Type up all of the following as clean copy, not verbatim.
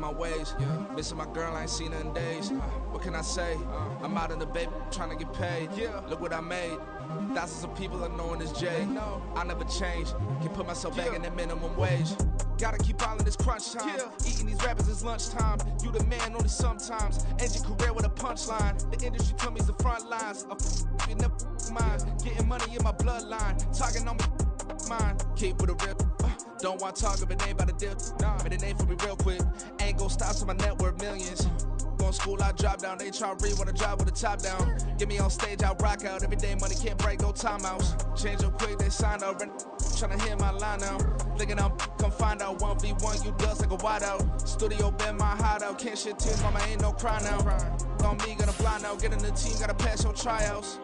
on my ways. Missing my girl, I ain't seen her in days. What can I say? I'm out in the baby trying to get paid. Look what I made. Thousands of people are knowing this Jay. I never change. Can put myself back in that minimum wage. Gotta keep all of this crunch time. Eating these rappers is lunchtime. You the man only sometimes. End your career with a punchline. The industry told me the front lines. I'm in the mind. Getting money in my bloodline. Talking on me mine. Keep with a real. Don't want to talk if it ain't about a deal. But it ain't for me real quick. Ain't gon' stop till my net worth millions. Going school, I drop down. They try to read when I drive with the top down. Get me on stage, I rock out. Every day money can't break, no timeouts. Change up quick, they sign up. Tryna hear my line now. Thinking I'm come find out 1v1, you dust like a wideout. Studio been my hideout. Can't shit tears, mama ain't no cry now. On me, gonna blind out. Get in the team, gotta pass your tryouts.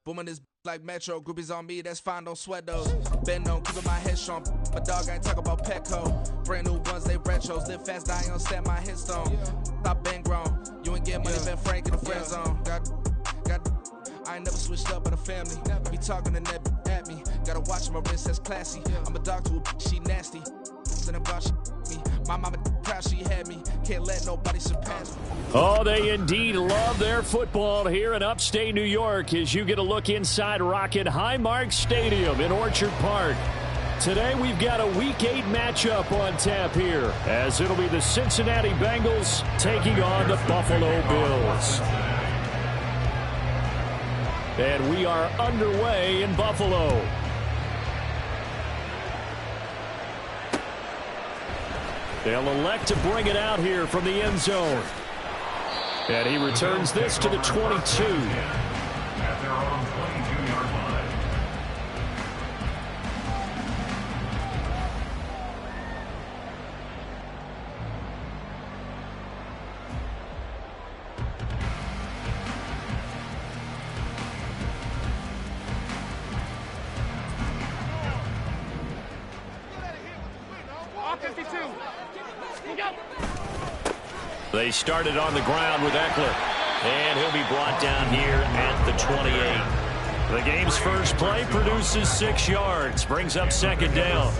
Booming this like Metro, groupies on me, that's fine, don't sweat those. Bend on, keeping my head strong. My dog ain't talk about Petco. Brand new ones, they retros. Live fast, die on stand my headstone. Stop been grown. You ain't get money, been frank in the friend zone. I ain't never switched up in a family. Be talking to that at me. Gotta watch my wrist, that's classy. I'm a dog to a she nasty. Then about me. My mama proud she had me. Can't let nobody surpass me. Oh, they indeed love their football here in upstate New York as you get a look inside Rocket Highmark Stadium in Orchard Park. Today we've got a Week 8 matchup on tap here as it'll be the Cincinnati Bengals taking on the Buffalo Bills. And we are underway in Buffalo. They'll elect to bring it out here from the end zone. And he returns this to the 22. At their own 22-yard line. They started on the ground with Eckler. And he'll be brought down here at the 28. The game's first play produces 6 yards. Brings up second down.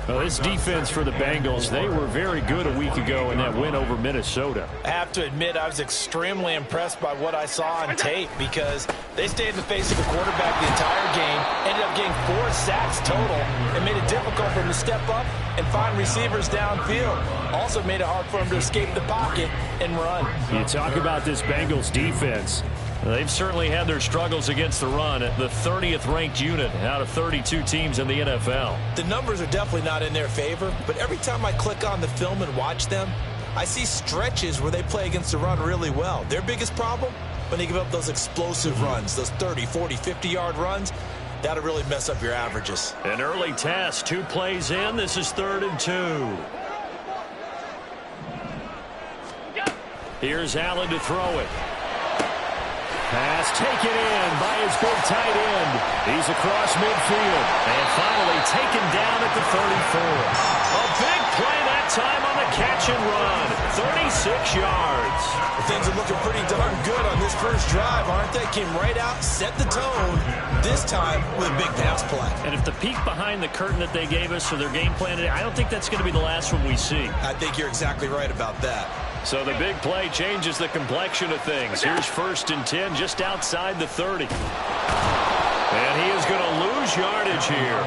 Well, this defense for the Bengals, they were very good a week ago in that win over Minnesota. I have to admit, I was extremely impressed by what I saw on tape because they stayed in the face of the quarterback the entire game, ended up getting 4 sacks total, and made it difficult for him to step up and find receivers downfield. Also made it hard for him to escape the pocket and run. You talk about this Bengals defense. They've certainly had their struggles against the run at the 30th ranked unit out of 32 teams in the NFL. The numbers are definitely not in their favor, but every time I click on the film and watch them, I see stretches where they play against the run really well. Their biggest problem, when they give up those explosive runs, those 30, 40, 50-yard runs, that'll really mess up your averages. An early test, 2 plays in. This is 3rd and 2. Here's Allen to throw it. Pass taken in by his big tight end. He's across midfield. And finally taken down at the 34. A big play that time on the catch and run. 36 yards. Things are looking pretty darn good on this first drive, aren't they? Came right out, set the tone, this time with a big pass play. And if the peek behind the curtain that they gave us for their game plan today, I don't think that's going to be the last one we see. I think you're exactly right about that. So the big play changes the complexion of things. Here's 1st and 10 just outside the 30. And he is going to lose yardage here.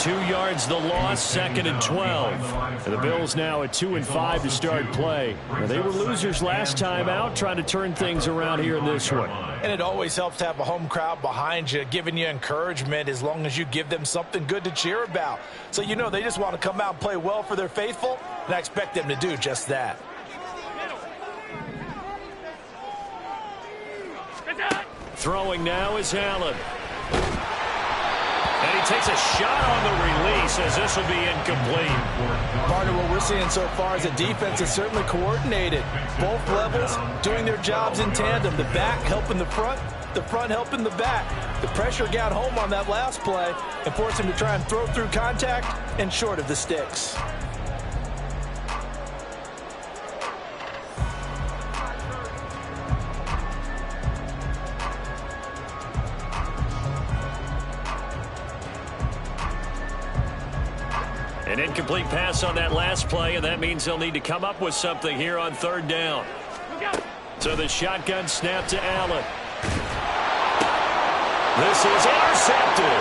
2 yards the loss, 2nd and 12. And the Bills now at 2 and 5 to start play. Now, they were losers last time out, trying to turn things around here in this one. And it always helps to have a home crowd behind you, giving you encouragement as long as you give them something good to cheer about. So you know they just want to come out and play well for their faithful, and I expect them to do just that. Throwing now is Allen. And he takes a shot on the release as this will be incomplete. Part of what we're seeing so far is the defense is certainly coordinated. Both levels doing their jobs in tandem. The back helping the front helping the back. The pressure got home on that last play and forced him to try and throw through contact and short of the sticks. An incomplete pass on that last play, and that means they'll need to come up with something here on third down. So the shotgun snap to Allen. This is intercepted.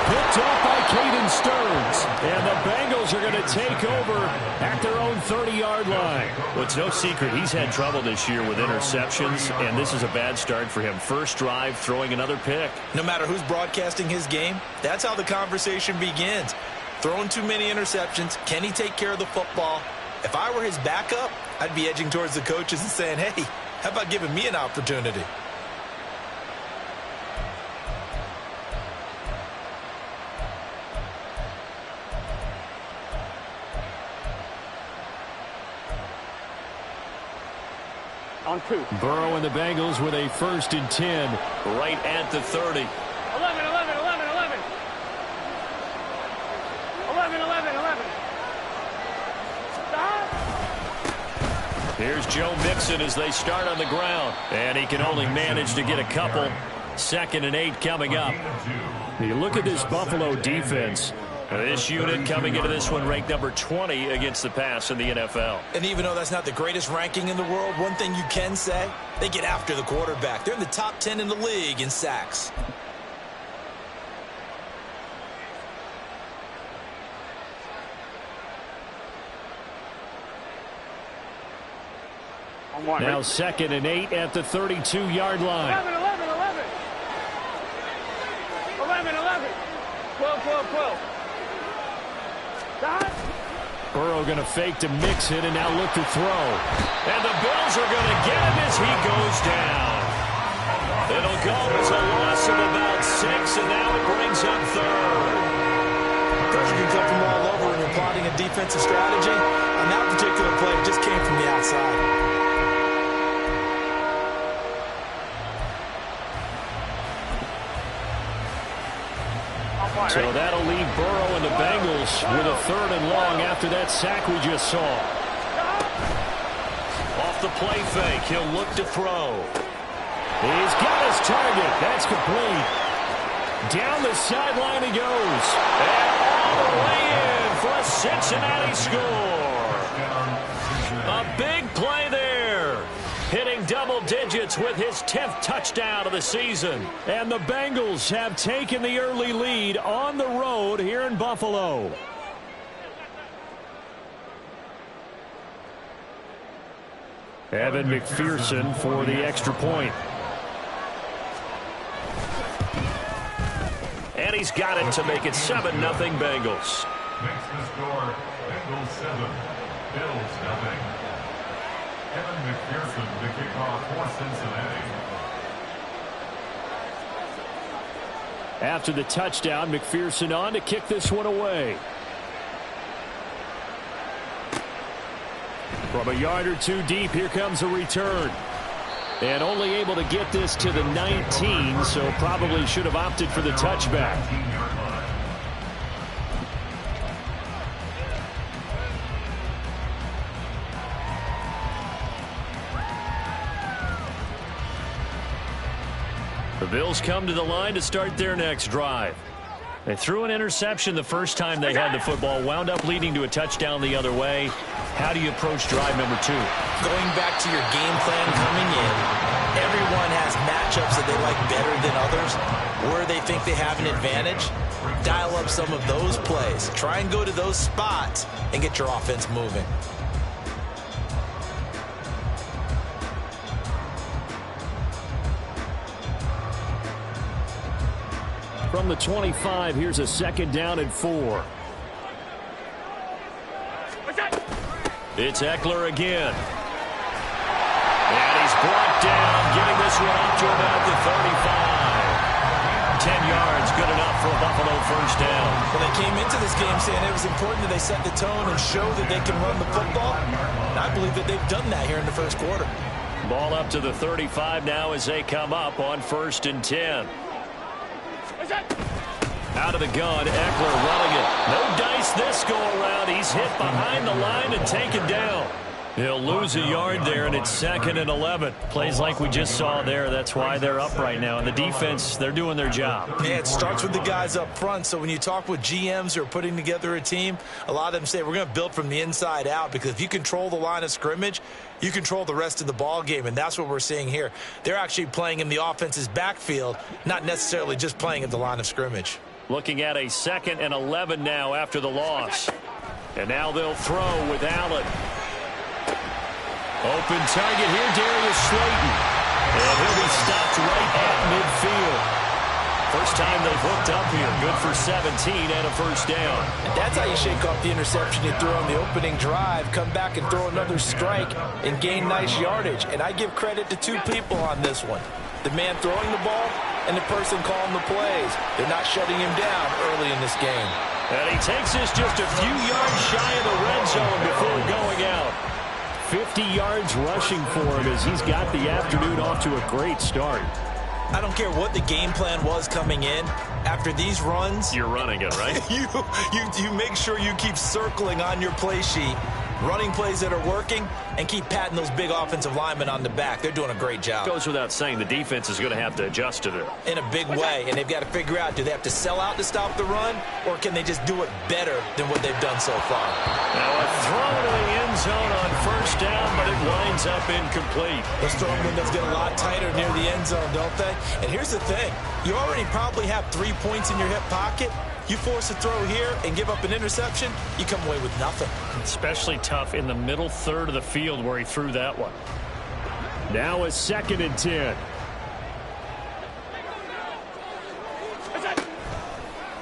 Picked off by Caden Stearns. And the Bengals are going to take over at their own 30-yard line. Well, it's no secret he's had trouble this year with interceptions, and this is a bad start for him. First drive, throwing another pick. No matter who's broadcasting his game, that's how the conversation begins. Throwing too many interceptions, can he take care of the football? If I were his backup, I'd be edging towards the coaches and saying, hey, how about giving me an opportunity? On 2. Burrow and the Bengals with a 1st and 10 right at the 30. 11. 11. Stop. Here's Joe Mixon as they start on the ground. And he can only manage to get a couple. 2nd and 8 coming up. You look at this Buffalo defense. This unit coming into this one ranked number 20 against the pass in the NFL. And even though that's not the greatest ranking in the world, one thing you can say, they get after the quarterback. They're in the top 10 in the league in sacks. Now 2nd and 8 at the 32-yard line. 11. 12. Stop. Burrow going to fake to mix it and now look to throw. And the Bills are going to get him as he goes down. It'll go as a loss of about 6, and now it brings up 3rd. Pressure can come from all over when you're plotting a defensive strategy. On that particular play, it just came from the outside. So that'll leave Burrow and the Bengals with a 3rd and long after that sack we just saw. Off the play fake, he'll look to throw. He's got his target. That's complete. Down the sideline he goes. And all the way in for a Cincinnati score. A big play there. Hitting double digits with his 10th touchdown of the season. And the Bengals have taken the early lead on the road here in Buffalo. Evan McPherson for the extra point. And he's got it to make it 7-0 Bengals. Makes the score Bengals 7, Bills 0. Evan McPherson to kick off for Cincinnati. After the touchdown, McPherson on to kick this one away. From a yard or two deep, here comes a return. And only able to get this to the 19, so probably should have opted for the touchback. The Bills come to the line to start their next drive. They threw an interception the first time they had the football, wound up leading to a touchdown the other way. How do you approach drive number 2? Going back to your game plan coming in, everyone has matchups that they like better than others. Where they think they have an advantage, dial up some of those plays. Try and go to those spots and get your offense moving. From the 25, here's a 2nd down and 4. It's Eckler again. And he's brought down, getting this one up to about the 35. 10 yards, good enough for a Buffalo first down. Well, they came into this game saying it was important that they set the tone and show that they can run the football. And I believe that they've done that here in the first quarter. Ball up to the 35 now as they come up on 1st and 10. Out of the gun, Eckler running it. No dice this go around. He's hit behind the line and taken down. He'll lose a yard there, and it's 2nd and 11. Plays like we just saw there. That's why they're up right now. And the defense, they're doing their job. Yeah, it starts with the guys up front. So when you talk with GMs who are putting together a team, a lot of them say we're going to build from the inside out, because if you control the line of scrimmage, you control the rest of the ball game, and that's what we're seeing here. They're actually playing in the offense's backfield, not necessarily just playing at the line of scrimmage. Looking at a 2nd and 11 now after the loss. And now they'll throw with Allen. Open target here, Darius Slayton. And he'll be stopped right at midfield. First time they've hooked up here. Good for 17 and a first down. And that's how you shake off the interception you threw on the opening drive, come back and throw another strike and gain nice yardage. And I give credit to two people on this one. The man throwing the ball and the person calling the plays. They're not shutting him down early in this game. And he takes this just a few yards shy of the red zone before going out. 50 yards rushing for him as he's got the afternoon off to a great start. I don't care what the game plan was coming in. After these runs, you're running it, right? you make sure you keep circling on your play sheet, running plays that are working, and keep patting those big offensive linemen on the back. They're doing a great job. Goes without saying, the defense is going to have to adjust to it. In a big way, and they've got to figure out, do they have to sell out to stop the run, or can they just do it better than what they've done so far? Now a throw to the end zone on first down, but it winds up incomplete. Those throwing windows get a lot tighter near the end zone, don't they? And here's the thing. You already probably have 3 points in your hip pocket. You force a throw here and give up an interception, you come away with nothing. Especially tough in the middle third of the field where he threw that one. Now a 2nd and 10.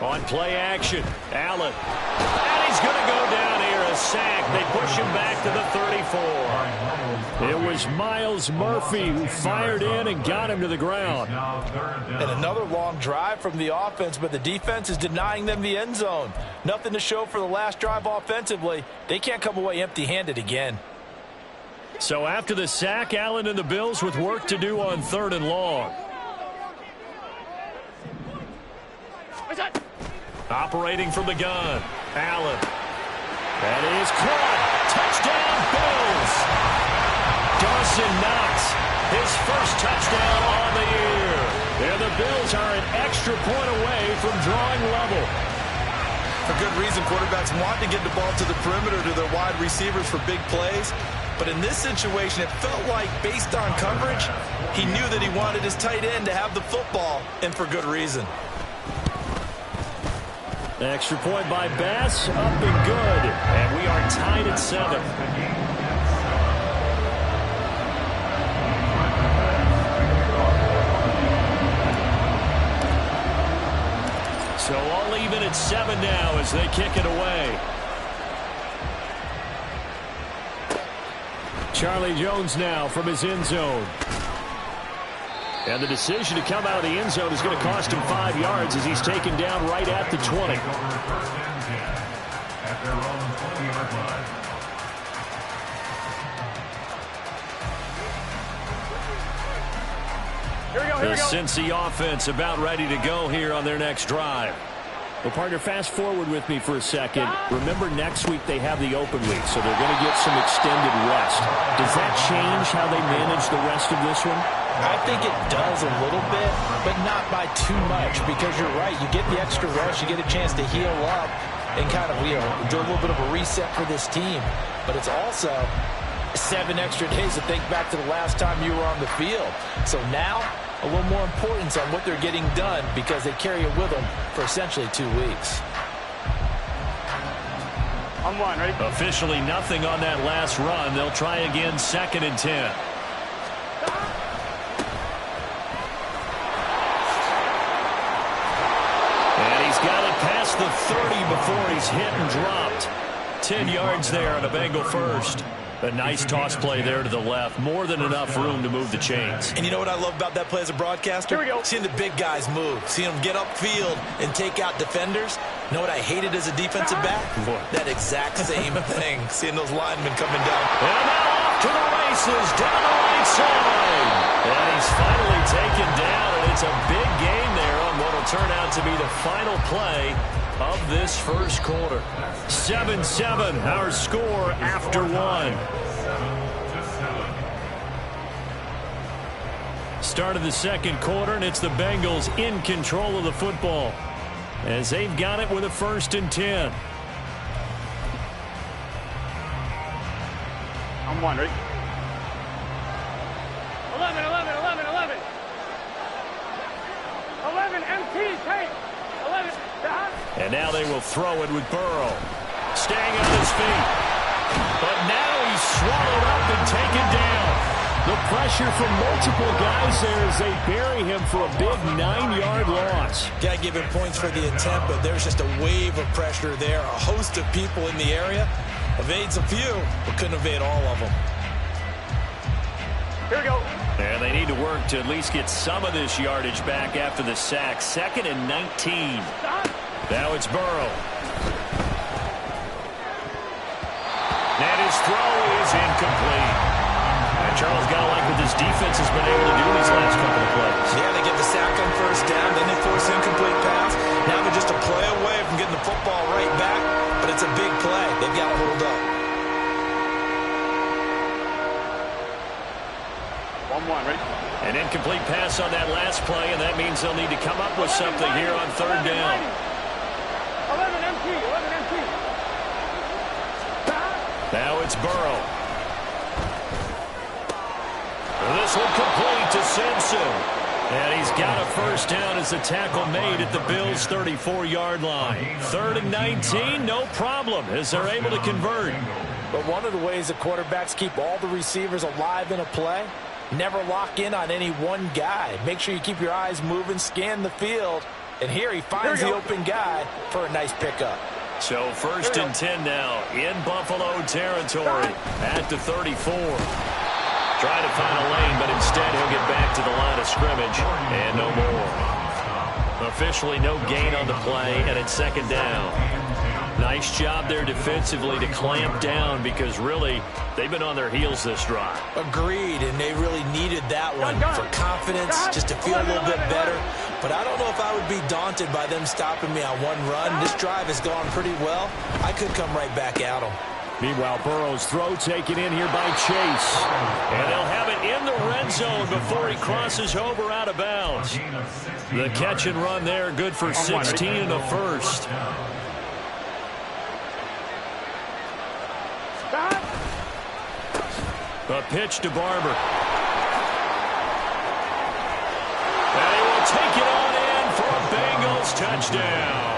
On play action, Allen. And he's going to go down here, a sack. They push him back to the 34. It was Myles Murphy who fired in and got him to the ground. And another long drive from the offense, but the defense is denying them the end zone. Nothing to show for the last drive offensively. They can't come away empty-handed again. So after the sack, Allen and the Bills with work to do on 3rd and long. Operating from the gun, Allen. That is caught. Touchdown, Bills. Dawson Knox, his first touchdown on the year. And the Bills are an extra point away from drawing level. For good reason, quarterbacks want to get the ball to the perimeter to their wide receivers for big plays. But in this situation, it felt like, based on coverage, he knew that he wanted his tight end to have the football, and for good reason. Extra point by Bass, up and good. And we are tied at 7. So all even at 7 now as they kick it away. Charlie Jones now from his end zone. And the decision to come out of the end zone is going to cost him 5 yards as he's taken down right at the 20. The Cincy offense about ready to go here on their next drive. Well, partner, fast forward with me for a second. Remember, next week they have the open week, so they're going to get some extended rest. Does that change how they manage the rest of this one? I think it does a little bit, but not by too much, because you're right. You get the extra rest, you get a chance to heal up and kind of, do a little bit of a reset for this team. But it's also 7 extra days to think back to the last time you were on the field. So now, a little more importance on what they're getting done, because they carry it with them for essentially 2 weeks. On 1, ready? Officially nothing on that last run. They'll try again, 2nd and 10. And he's got it past the 30 before he's hit and dropped. 10 yards there on a Bengal first. A nice toss play there to the left. More than enough room to move the chains. And you know what I love about that play as a broadcaster? Here we go. Seeing the big guys move. Seeing them get upfield and take out defenders. You know what I hated as a defensive back? What? That exact same thing. Seeing those linemen coming down. And now off to the races, down the right side. And he's finally taken down, and it's a big gain there on what will turn out to be the final play of this first quarter. 7-7, our score after 1. Start of the second quarter, and it's the Bengals in control of the football as they've got it with a 1st and 10. I'm one, ready? 11, 11, 11, 11. 11, MT, take. 11, down. And now they will throw it with Burrow. Staying on his feet. But now he's swallowed up and taken down. The pressure from multiple guys there as they bury him for a big 9-yard loss. Got to give him points for the attempt, but there's just a wave of pressure there. A host of people in the area. Evades a few, but couldn't evade all of them. Here we go. And they need to work to at least get some of this yardage back after the sack. 2nd and 19. Stop. Now it's Burrow. And his throw is incomplete. And Charles, got to like what this defense has been able to do these last couple of plays. Yeah, they get the sack on 1st down, then they force incomplete pass. Now they're just a play away from getting the football right back, but it's a big play. They've got to hold up. 1-1, ready? An incomplete pass on that last play, and that means they'll need to come up with something here on 3rd down. 11 MT, 11 MT. Now it's Burrow. This one complete to Simpson. And he's got a 1st down as the tackle made at the Bills' 34-yard line. 3rd and 19, no problem, as they're able to convert. But one of the ways the quarterbacks keep all the receivers alive in a play, never lock in on any one guy. Make sure you keep your eyes moving, scan the field. And here he finds the open guy for a nice pickup. So 1st and 10 now in Buffalo territory at the 34. Trying to find a lane, but instead he'll get back to the line of scrimmage and no more. Officially no gain on the play, and it's 2nd down. Nice job there defensively to clamp down because really they've been on their heels this drive. Agreed, and they really needed that one for confidence, just to feel a little bit better. But I don't know if I would be daunted by them stopping me on one run. This drive has gone pretty well. I could come right back at them. Meanwhile, Burrow's throw taken in here by Chase. And they'll have it in the red zone before he crosses over out of bounds. The catch and run there, good for 16 and a 1st. A pitch to Barber. And he will take it on in for a Bengals touchdown.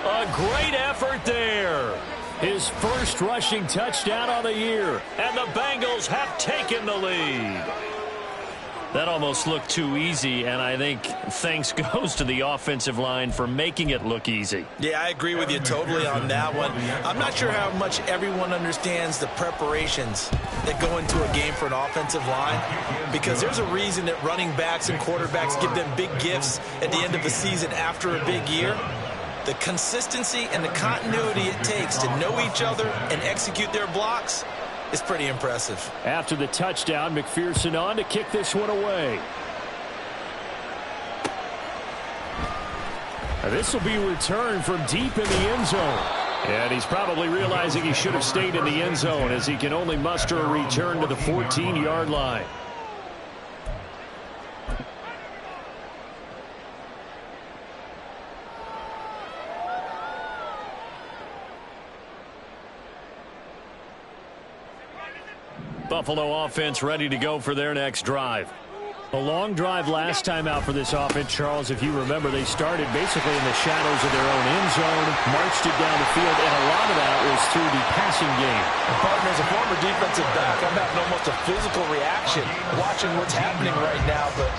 A great effort there. His 1st rushing touchdown of the year. And the Bengals have taken the lead. That almost looked too easy, and I think thanks goes to the offensive line for making it look easy. Yeah, I agree with you totally on that one. I'm not sure how much everyone understands the preparations that go into a game for an offensive line, because there's a reason that running backs and quarterbacks give them big gifts at the end of the season after a big year. The consistency and the continuity it takes to know each other and execute their blocks is pretty impressive. After the touchdown, McPherson on to kick this one away. And this will be returned from deep in the end zone. And he's probably realizing he should have stayed in the end zone as he can only muster a return to the 14-yard line. Buffalo offense ready to go for their next drive. A long drive last time out for this offense, Charles. If you remember, they started basically in the shadows of their own end zone, marched it down the field, and a lot of that was through the passing game. And partner, as a former defensive back, I'm having almost a physical reaction watching what's happening right now. But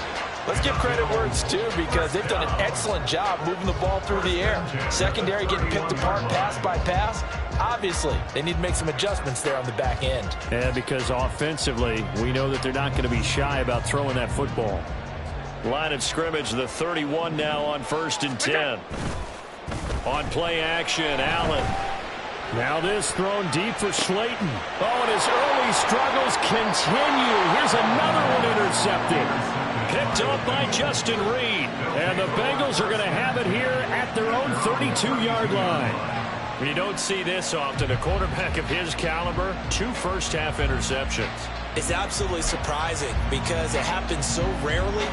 let's give credit where it's due, because they've done an excellent job moving the ball through the air. Secondary getting picked apart pass by pass. Obviously, they need to make some adjustments there on the back end. Yeah, because offensively, we know that they're not going to be shy about throwing that football. Line of scrimmage, the 31 now on 1st and 10. On play action, Allen. Now this thrown deep for Slayton. Oh, and his early struggles continue. Here's another one intercepted. Picked up by Justin Reed. And the Bengals are going to have it here at their own 32-yard line. You don't see this often. A quarterback of his caliber, 2 first-half interceptions. It's absolutely surprising because it happens so rarely.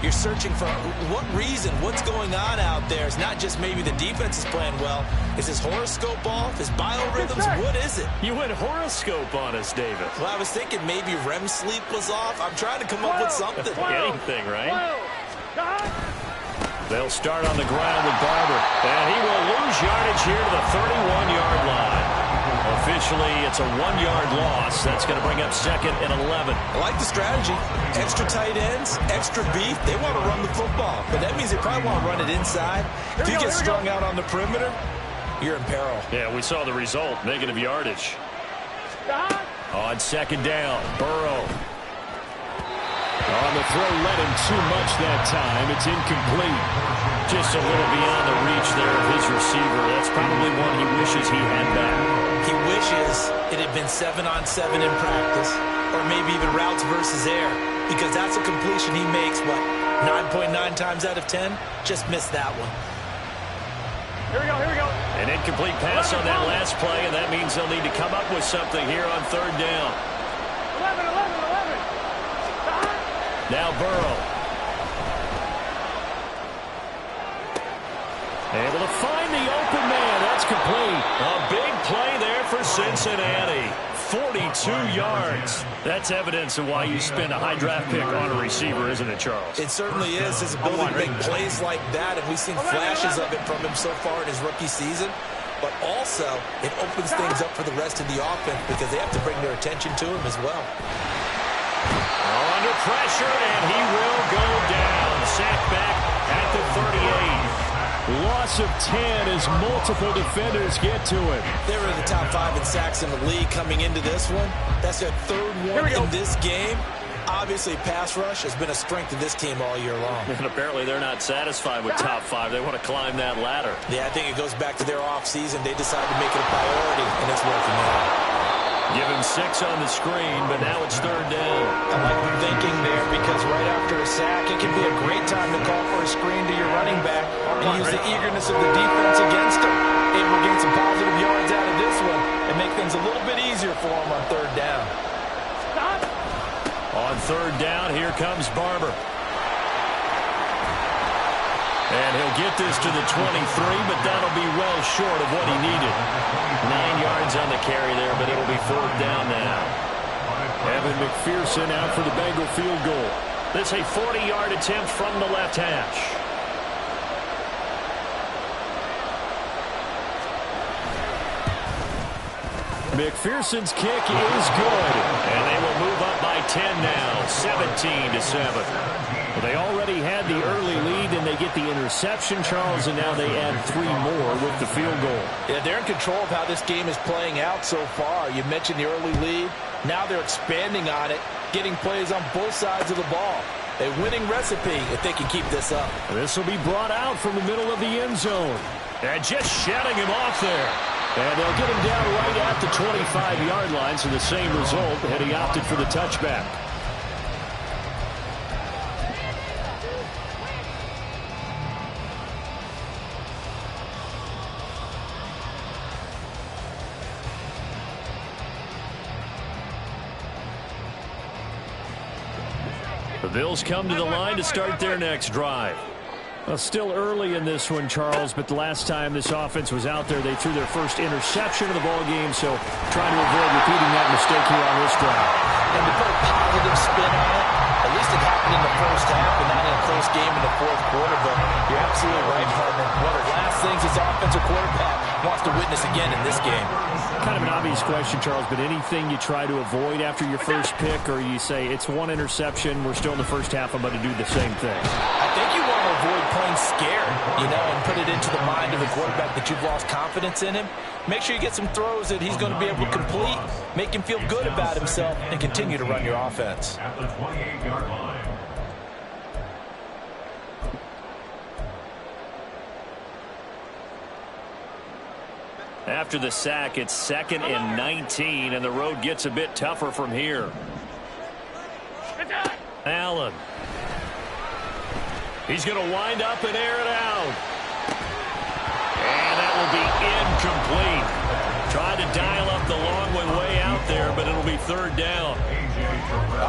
You're searching for what reason, what's going on out there. It's not just maybe the defense is playing well. Is his horoscope off? His biorhythms? What is it? You went horoscope on us, David. Well, I was thinking maybe REM sleep was off. I'm trying to come up with something. Anything, right? They'll start on the ground with Barber. And he will lose yardage here to the 31-yard line. Officially, it's a 1-yard loss. That's going to bring up 2nd and 11. I like the strategy. Extra tight ends, extra beef. They want to run the football, but that means they probably want to run it inside. If you get strung out on the perimeter, you're in peril. Yeah, we saw the result. Negative yardage. On 2nd down, Burrow. On the throw, led him too much that time. It's incomplete. Just a little beyond the reach there of his receiver. That's probably one he wishes he had back. He wishes it had been 7-on-7 in practice, or maybe even routes versus air, because that's a completion he makes, what, 9.9 times out of 10? Just missed that one. Here we go. An incomplete pass on that last play, and that means they'll need to come up with something here on 3rd down. 11. Now Burrow. Able to find the open man. That's complete. A big play there for Cincinnati. 42 yards. That's evidence of why you spend a high draft pick on a receiver, isn't it, Charles? It certainly is. His ability to make plays like that, and we've seen flashes of it from him so far in his rookie season. But also, it opens things up for the rest of the offense because they have to bring their attention to him as well. Under pressure, and he will go down. Sacked back at the 38. Loss of 10 as multiple defenders get to him. They were in the top 5 in sacks in the league coming into this one. That's their 3rd one in this game. Obviously, pass rush has been a strength of this team all year long. And apparently they're not satisfied with top 5. They want to climb that ladder. Yeah, I think it goes back to their offseason. They decided to make it a priority, and it's working out. Give him 6 on the screen, but now it's 3rd down. I like the thinking there because right after a sack, it can be a great time to call for a screen to your running back and use the eagerness of the defense against him. Able to gain some positive yards out of this one and make things a little bit easier for him on 3rd down. On 3rd down, here comes Barber. And he'll get this to the 23, but that'll be well short of what he needed. 9 yards on the carry there, but it'll be 4th down now. Evan McPherson out for the Bengal field goal. This a 40-yard attempt from the left hash. McPherson's kick is good, and they will move up by 10 now, 17-7. Well, they already had the early lead, and they get the interception, Charles, and now they add 3 more with the field goal. Yeah, they're in control of how this game is playing out so far. You mentioned the early lead. Now they're expanding on it, getting plays on both sides of the ball. A winning recipe if they can keep this up. This will be brought out from the middle of the end zone. And just shutting him off there. And they'll get him down right at the 25-yard line, so the same result, and he opted for the touchback. The Bills come to the line to start their next drive. Well, still early in this one, Charles, but the last time this offense was out there, they threw their first interception of the ball game, so trying to avoid repeating that mistake here on this drive. And to put a positive spin on it, at least it happened in the first half and not in a close game in the 4th quarter, but you're absolutely right, partner. One of the last things this offensive quarterback wants to witness again in this game. Kind of an obvious question, Charles, but anything you try to avoid after your first pick, or you say it's 1 interception, we're still in the first half, I'm going to do the same thing? I think you want to avoid playing scared, and put it into the mind of the quarterback that you've lost confidence in him. Make sure you get some throws that he's going to be able to complete, make him feel good about himself, and continue to run your offense. At the 28-yard line. After the sack, it's 2nd and 19, and the road gets a bit tougher from here. Allen. He's going to wind up and air it out. And that will be incomplete. it'll be third down.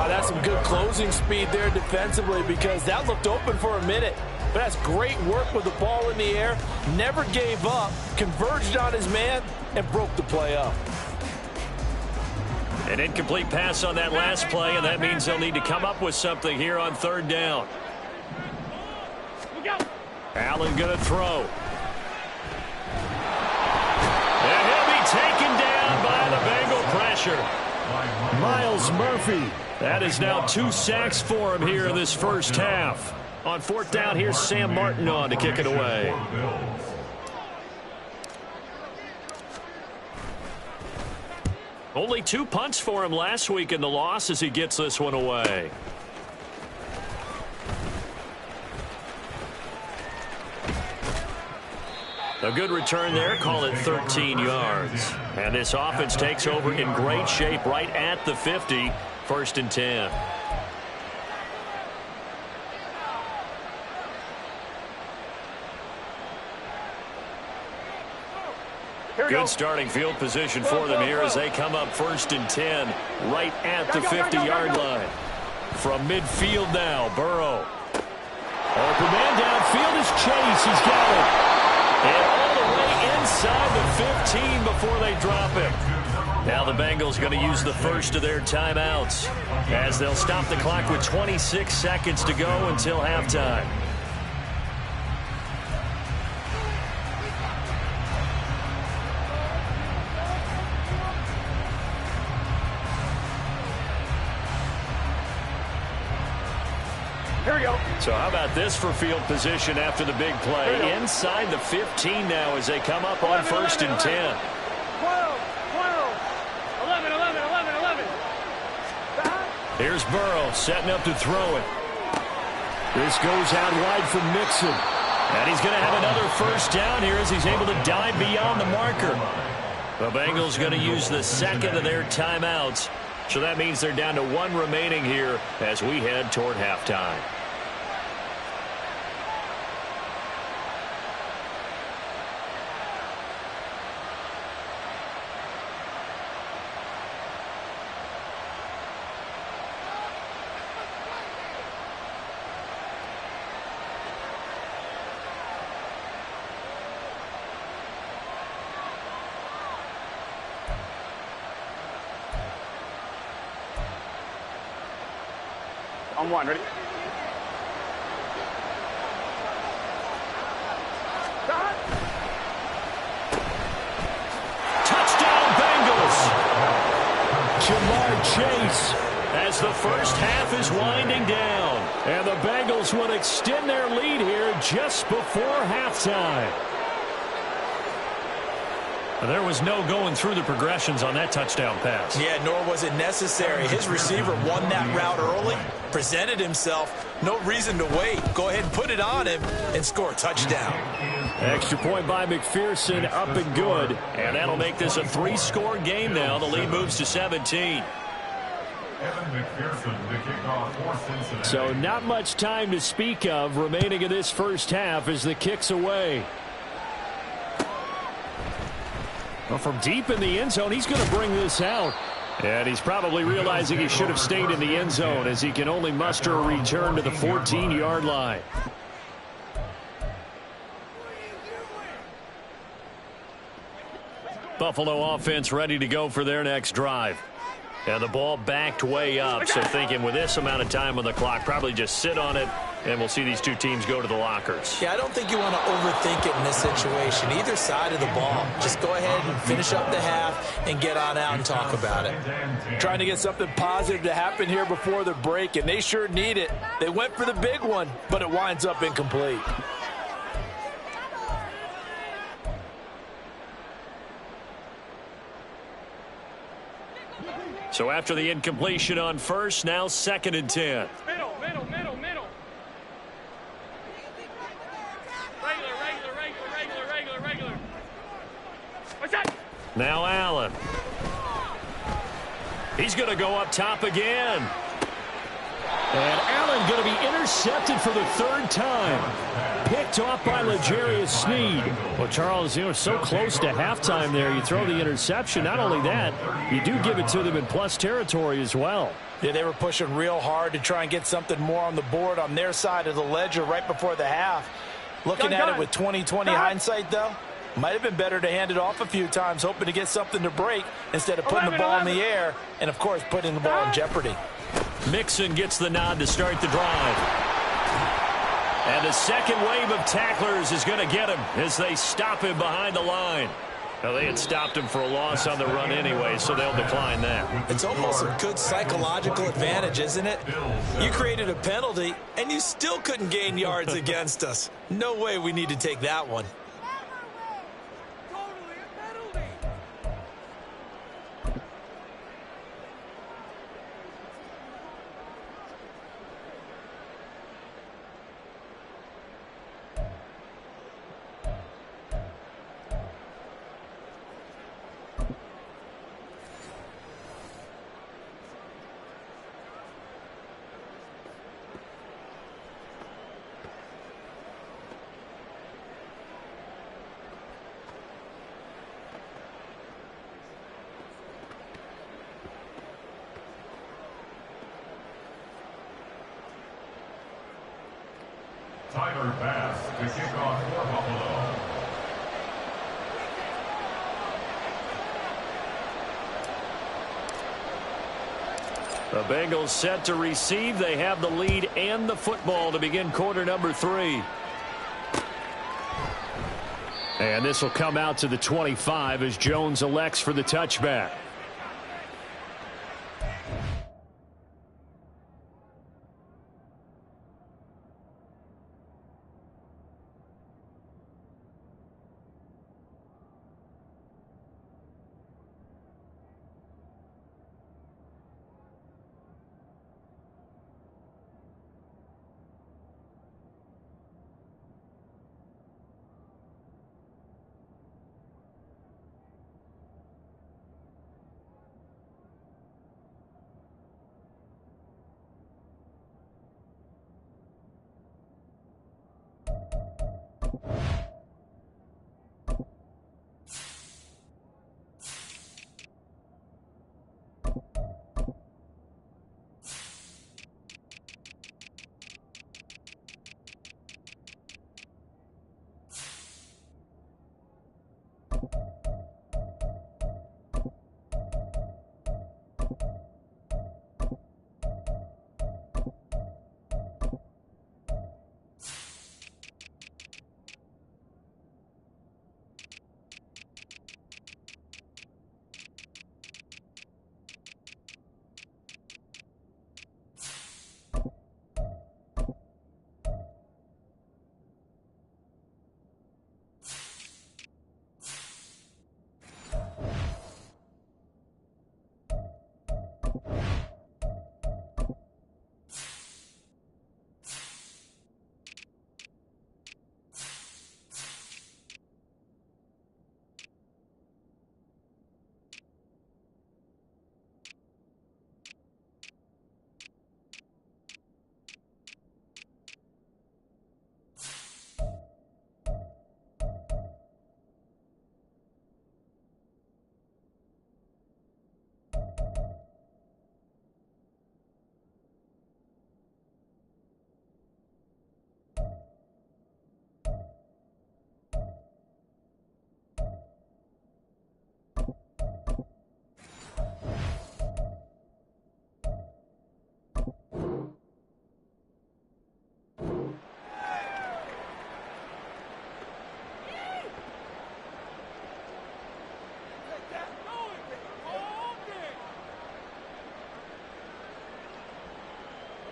That's some good closing speed there defensively because that looked open for a minute. But that's great work with the ball in the air. Never gave up, converged on his man, and broke the play up. An incomplete pass on that last play, and that means they'll need to come up with something here on third down. Allen going to throw. And he'll be taken down by the Bengal pressure. Miles Murphy. That is now 2 sacks for him here in this first half. On fourth down, here's Sam Martin on to kick it away. Only 2 punts for him last week in the loss as he gets this one away. A good return there, call it 13 yards. And this offense takes over in great shape right at the 50, 1st and 10. Good starting field position for them here as they come up 1st and 10 right at the 50-yard line. From midfield now, Burrow. Open man downfield is Chase. He's got it. And all the way inside the 15 before they drop him. Now the Bengals going to use the first of their timeouts as they'll stop the clock with 26 seconds to go until halftime. Here we go. So how about this for field position after the big play? Inside the 15 now as they come up on 1st and 10. 12, 11, 11, 11, 11. Here's Burrow setting up to throw it. This goes out wide from Mixon. And he's going to have another first down here as he's able to dive beyond the marker. The Bengals going to use the second of their timeouts. So that means they're down to 1 remaining here as we head toward halftime. On 1, ready? Touchdown Bengals! Jamar Chase as the first half is winding down. And the Bengals will extend their lead here just before halftime. There was no going through the progressions on that touchdown pass. Yeah, nor was it necessary. His receiver won that route early, presented himself. No reason to wait. Go ahead and put it on him and score a touchdown. Extra point by McPherson, up and good. And that'll make this a 3-score game now. The lead moves to 17. So not much time to speak of remaining in this first half as the kick's away. Well, from deep in the end zone, he's going to bring this out. And he's probably realizing he should have stayed in the end zone as he can only muster a return to the 14-yard line. Buffalo offense ready to go for their next drive. And the ball backed way up, so thinking with this amount of time on the clock, probably just sit on it, and we'll see these two teams go to the lockers. Yeah, I don't think you want to overthink it in this situation. Either side of the ball. Just go ahead and finish up the half and get on out and talk about it. Trying to get something positive to happen here before the break, and they sure need it. They went for the big one, but it winds up incomplete. So after the incompletion on first, now 2nd and 10. Middle. Regular. What's that? Now Allen. He's going to go up top again. And Allen going to be intercepted for the 3rd time. picked off by L'Jarius Sneed. Well, Charles, so close to halftime there. You throw the interception. Not only that, you do give it to them in plus territory as well. Yeah, they were pushing real hard to try and get something more on the board on their side of the ledger right before the half. Looking at it with 20/20 hindsight, though, might have been better to hand it off a few times, hoping to get something to break instead of putting the ball in the air and, of course, putting the ball in jeopardy. Mixon gets the nod to start the drive. And the second wave of tacklers is going to get him as they stop him behind the line. Now, they had stopped him for a loss on the run anyway, so they'll decline that. It's almost a good psychological advantage, isn't it? You created a penalty, and you still couldn't gain yards against us. No way we need to take that one. Tyler Bass to kick off for Buffalo. The Bengals set to receive. They have the lead and the football to begin quarter number 3. And this will come out to the 25 as Jones elects for the touchback.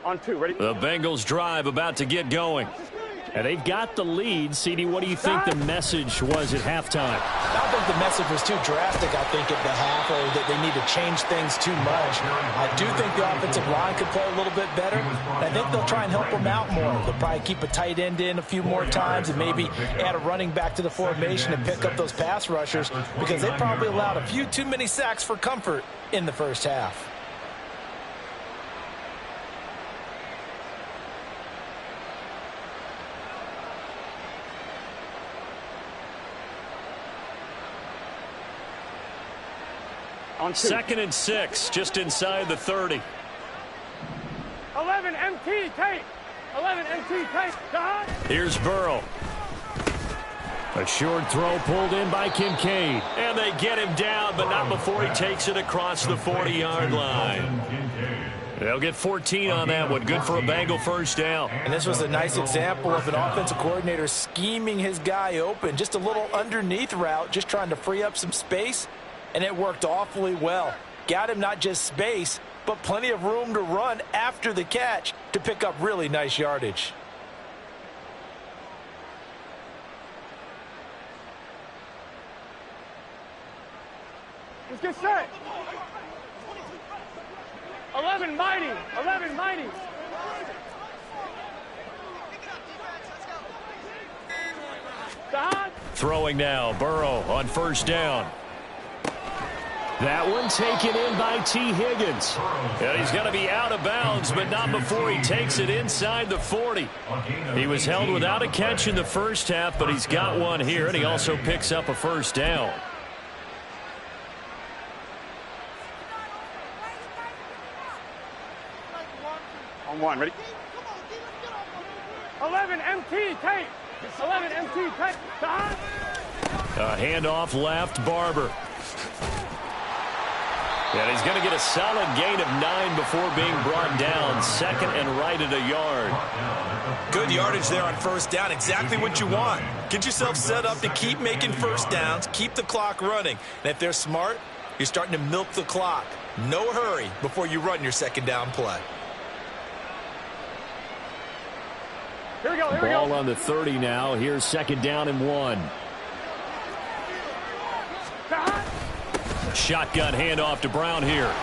On 2, ready? The Bengals drive about to get going. And they've got the lead. CD, what do you think the message was at halftime? I think the message was too drastic, I think, at the half, or that they need to change things too much. I do think the offensive line could play a little bit better. I think they'll try and help them out more. They'll probably keep a tight end in a few more times and maybe add a running back to the formation and pick up those pass rushers, because they probably allowed a few too many sacks for comfort in the first half. On 2. 2nd and 6, just inside the 30. 11 MT tape. 11 MT tape. God. Here's Burrow. A short throw pulled in by Kincaid. And they get him down, but not before he takes it across the 40-yard line. They'll get 14 on that one. Good for a Bengal first down. And this was a nice example of an offensive coordinator scheming his guy open. Just a little underneath route, just trying to free up some space. And it worked awfully well. Got him not just space, but plenty of room to run after the catch to pick up really nice yardage. Let's get set. 11 mighty. 11 mighty. God. Throwing now, Burrow on first down. That one taken in by T. Higgins. And he's going to be out of bounds, but not before he takes it inside the 40. He was held without a catch in the first half, but he's got one here, and he also picks up a first down. On 1, ready? 11 MT tape. 11 MT tape. God. A handoff left, Barber. And he's going to get a solid gain of 9 before being brought down. 2nd and right at a yard. Good yardage there on first down. Exactly what you want. Get yourself set up to keep making first downs. Keep the clock running. And if they're smart, you're starting to milk the clock. No hurry before you run your second down play. Here we go, here we Ball go. on the 30 now. Here's 2nd down and 1. God. Shotgun handoff to Brown here.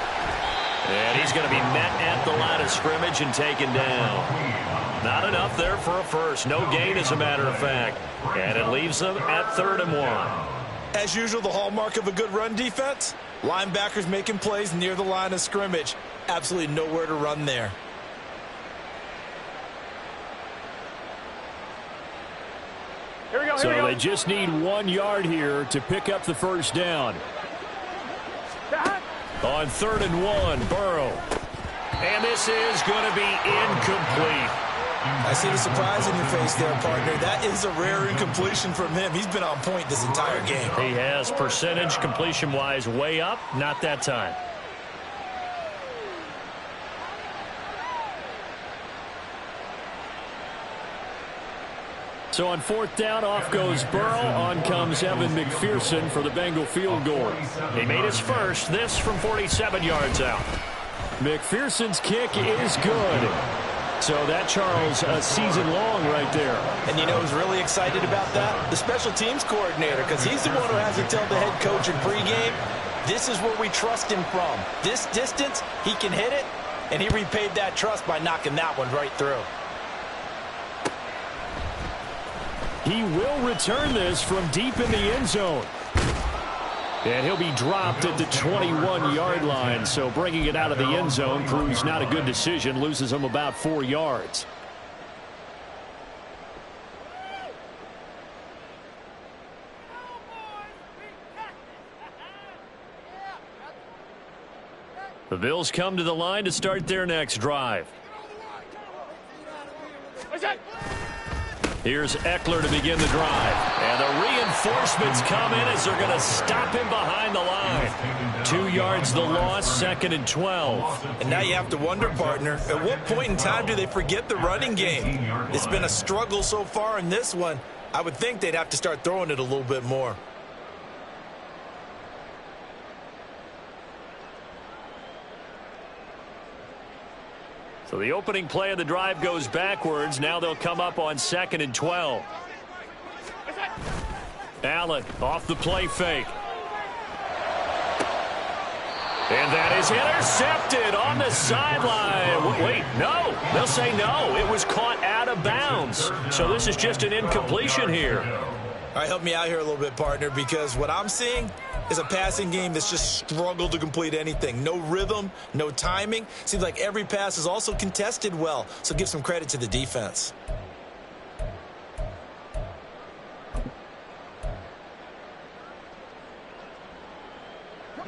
And he's going to be met at the line of scrimmage and taken down. Not enough there for a first. No gain, as a matter of fact. And it leaves them at 3rd and 1. As usual, the hallmark of a good run defense, linebackers making plays near the line of scrimmage. Absolutely nowhere to run there. Here we go, here So we go. they just need 1 yard here to pick up the first down. God. On 3rd and 1, Burrow. And this is going to be incomplete. I see the surprise in your face there, partner. That is a rare incompletion from him. He's been on point this entire game. He has percentage completion-wise way up. Not that time. So on 4th down, off goes Burrow. On comes Evan McPherson for the Bengal field goal. He made his first, this from 47 yards out. McPherson's kick is good. So that, Charles, a season long right there. And you know who's really excited about that? The special teams coordinator, because he's the one who has to tell the head coach in pregame, this is where we trust him from. This distance, he can hit it, and he repaid that trust by knocking that one right through. He will return this from deep in the end zone. And he'll be dropped at the 21-yard line. So bringing it out of the end zone proves not a good decision. Loses him about 4 yards. The Bills come to the line to start their next drive. What's that? Here's Eckler to begin the drive. And the reinforcements come in as they're going to stop him behind the line. 2 yards the loss, 2nd and 12. And now you have to wonder, partner, at what point in time do they forget the running game? It's been a struggle so far in this one. I would think they'd have to start throwing it a little bit more. So the opening play of the drive goes backwards. Now they'll come up on 2nd and 12. Allen off the play fake. And that is intercepted on the sideline. Wait, no. They'll say no. It was caught out of bounds. So this is just an incompletion here. All right, help me out here a little bit, partner, because what I'm seeing is a passing game that's just struggled to complete anything. No rhythm, no timing. Seems like every pass is also contested well, so give some credit to the defense.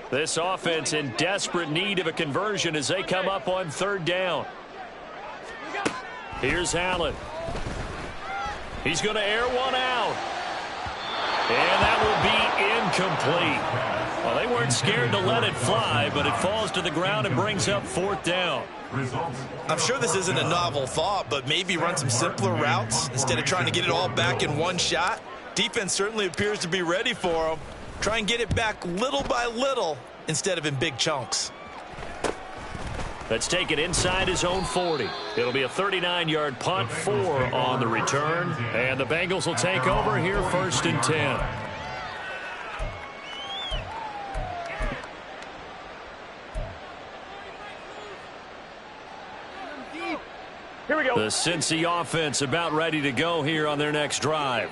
This offense in desperate need of a conversion as they come up on 3rd down. Here's Allen. He's going to air one out. And that will be incomplete. Well, they weren't scared to let it fly, but it falls to the ground and brings up 4th down. I'm sure this isn't a novel thought, but maybe run some simpler routes instead of trying to get it all back in one shot. Defense certainly appears to be ready for them. Try and get it back little by little instead of in big chunks. Let's take it inside his own 40. It'll be a 39-yard punt, 4 on the return. And the Bengals will take over here 1st and 10. Here we go. The Cincy offense about ready to go here on their next drive.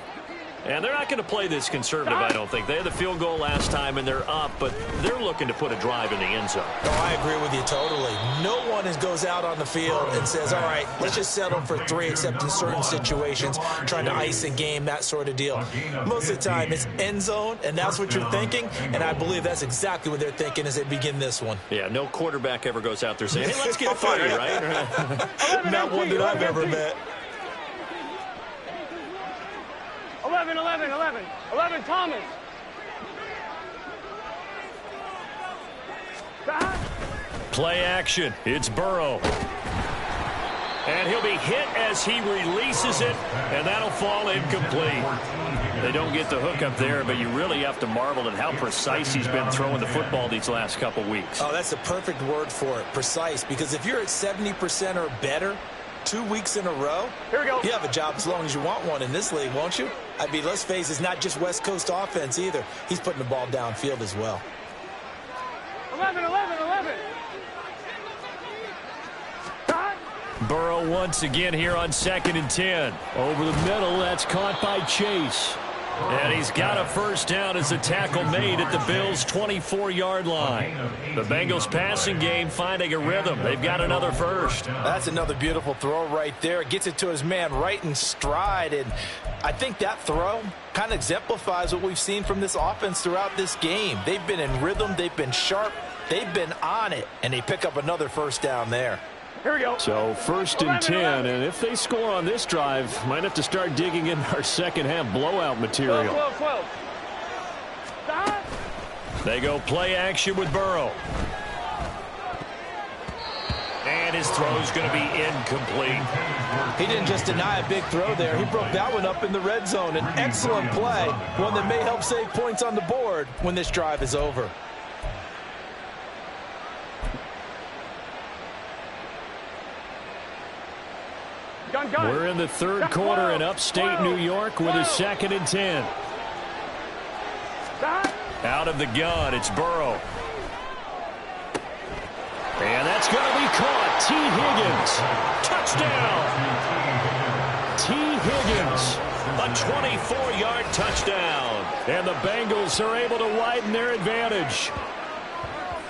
And they're not going to play this conservative, I don't think. They had the field goal last time, and they're up, but they're looking to put a drive in the end zone. Oh, I agree with you totally. No one goes out on the field and says, all right, let's just settle for 3, except in certain situations, trying to ice a game, that sort of deal. Most of the time, it's end zone, and that's what you're thinking, and I believe that's exactly what they're thinking as they begin this one. Yeah, no quarterback ever goes out there saying, hey, let's get 30, right? Not one that I've ever met. 11, 11, 11. 11, Thomas. Play action. It's Burrow. And he'll be hit as he releases it, and that'll fall incomplete. They don't get the hook up there, but you really have to marvel at how precise he's been throwing the football these last couple weeks. Oh, that's the perfect word for it, precise, because if you're at 70% or better 2 weeks in a row, here we go. You have a job as long as you want one in this league, won't you? I mean, let's face it, it's not just West Coast offense either. He's putting the ball downfield as well. 11, 11, 11. Burrow once again here on 2nd and 10. Over the middle, that's caught by Chase. And he's got a 1st down as the tackle made at the Bills' 24-yard line. The Bengals passing game finding a rhythm. They've got another 1st. That's another beautiful throw right there. Gets it to his man right in stride. And I think that throw kind of exemplifies what we've seen from this offense throughout this game. They've been in rhythm. They've been sharp. They've been on it. And they pick up another 1st down there. Here we go. So 1st and 10, and if they score on this drive, might have to start digging in our second half blowout material. 12, 12, 12. They go play action with Burrow. And his throw's going to be incomplete. He didn't just deny a big throw there. He broke that one up in the red zone. An excellent play, one that may help save points on the board when this drive is over. We're in the 3rd quarter in upstate New York with a 2nd and 10. Out of the gun, it's Burrow. And that's going to be caught. T. Higgins. Touchdown. T. Higgins, a 24-yard touchdown. And the Bengals are able to widen their advantage.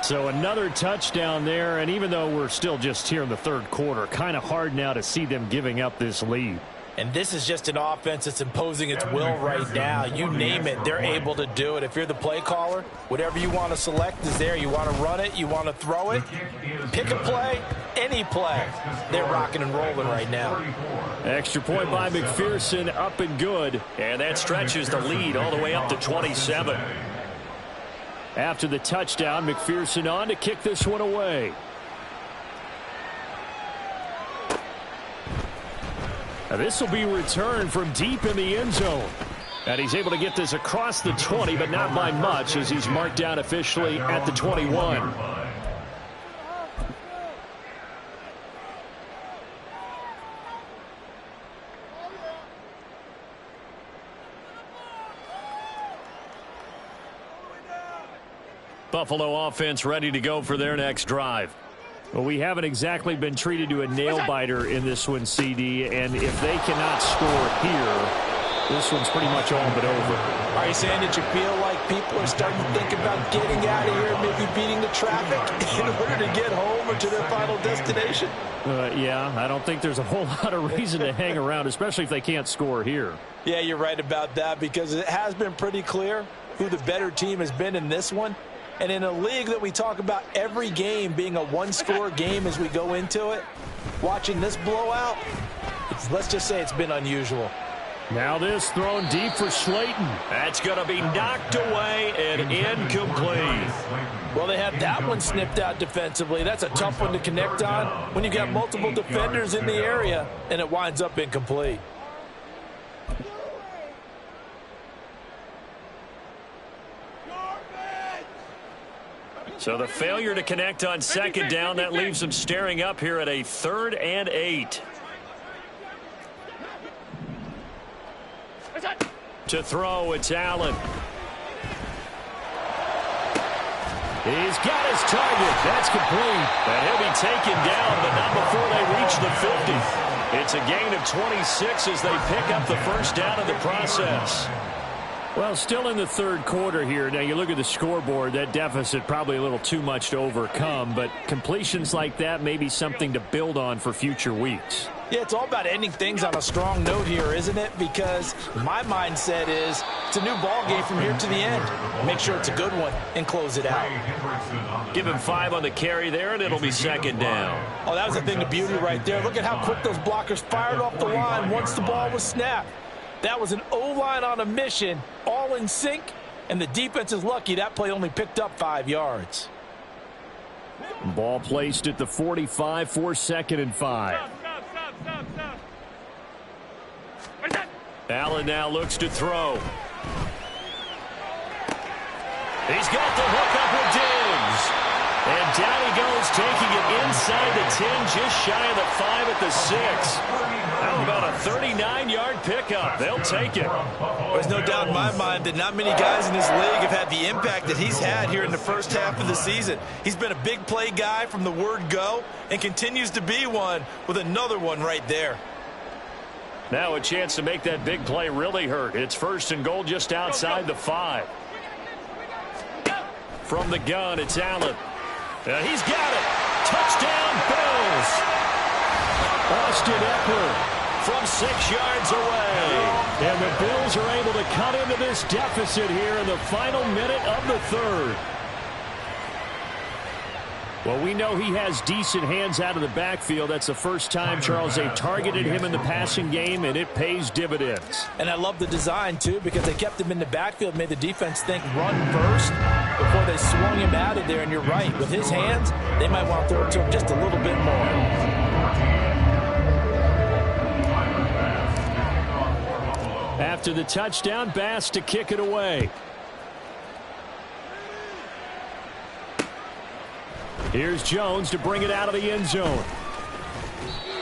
So another touchdown there, and even though we're still just here in the 3rd quarter, kind of hard now to see them giving up this lead. And this is just an offense that's imposing its will right now. You name it, they're able to do it. If you're the play caller, whatever you want to select is there. You want to run it, you want to throw it, pick a play, any play. They're rocking and rolling right now. Extra point by McPherson, up and good. And that stretches the lead all the way up to 27. After the touchdown, McPherson on to kick this one away. Now this will be returned from deep in the end zone. And he's able to get this across the 20, but not by much as he's marked down officially at the 21. Buffalo offense ready to go for their next drive. Well, we haven't exactly been treated to a nail-biter in this one, CD, and if they cannot score here, this one's pretty much all but over. Are you saying that you feel like people are starting to think about getting out of here, maybe beating the traffic in order to get home or to their final destination? Yeah, I don't think there's a whole lot of reason to hang around, especially if they can't score here. Yeah, you're right about that because it has been pretty clear who the better team has been in this one. And in a league that we talk about every game being a one-score game as we go into it, watching this blowout, let's just say it's been unusual. Now this thrown deep for Slayton. That's going to be knocked away and incomplete. Well, they had that one snipped out defensively. That's a tough one to connect on when you got multiple defenders in the area, and it winds up incomplete. So the failure to connect on second down, that leaves them staring up here at a 3rd and 8. To throw, it's Allen. He's got his target. That's complete. And he'll be taken down, but not before they reach the 50. It's a gain of 26 as they pick up the first down in the process. Well, still in the third quarter here. Now, you look at the scoreboard, that deficit probably a little too much to overcome, but completions like that may be something to build on for future weeks. Yeah, it's all about ending things on a strong note here, isn't it? Because my mindset is it's a new ball game from here to the end. Make sure it's a good one and close it out. Give him 5 on the carry there, and it'll be second down. Oh, that was a thing of beauty right there. Look at how quick those blockers fired off the line once the ball was snapped. That was an O-line on a mission, all in sync, and the defense is lucky that play only picked up 5 yards. Ball placed at the 45 for 2nd and 5. Allen now looks to throw. He's got the hook up with Diggs. And down he goes, taking it inside the 10, just shy of the 5 at the 6. How about a 39-yard pickup? They'll take it. There's no doubt in my mind that not many guys in this league have had the impact that he's had here in the first half of the season. He's been a big play guy from the word go and continues to be one with another one right there. Now a chance to make that big play really hurt. It's 1st and goal just outside the 5. From the gun, it's Allen. He's got it. Touchdown, Bills. Austin Eckler from 6 yards away. And the Bills are able to cut into this deficit here in the final minute of the 3rd. Well, we know he has decent hands out of the backfield. That's the first time, Charles, they've targeted him in the passing game, and it pays dividends. And I love the design, too, because they kept him in the backfield, made the defense think run first before they swung him out of there. And you're right, with his hands, they might want to throw it to him just a little bit more. After the touchdown, Bass to kick it away. Here's Jones to bring it out of the end zone.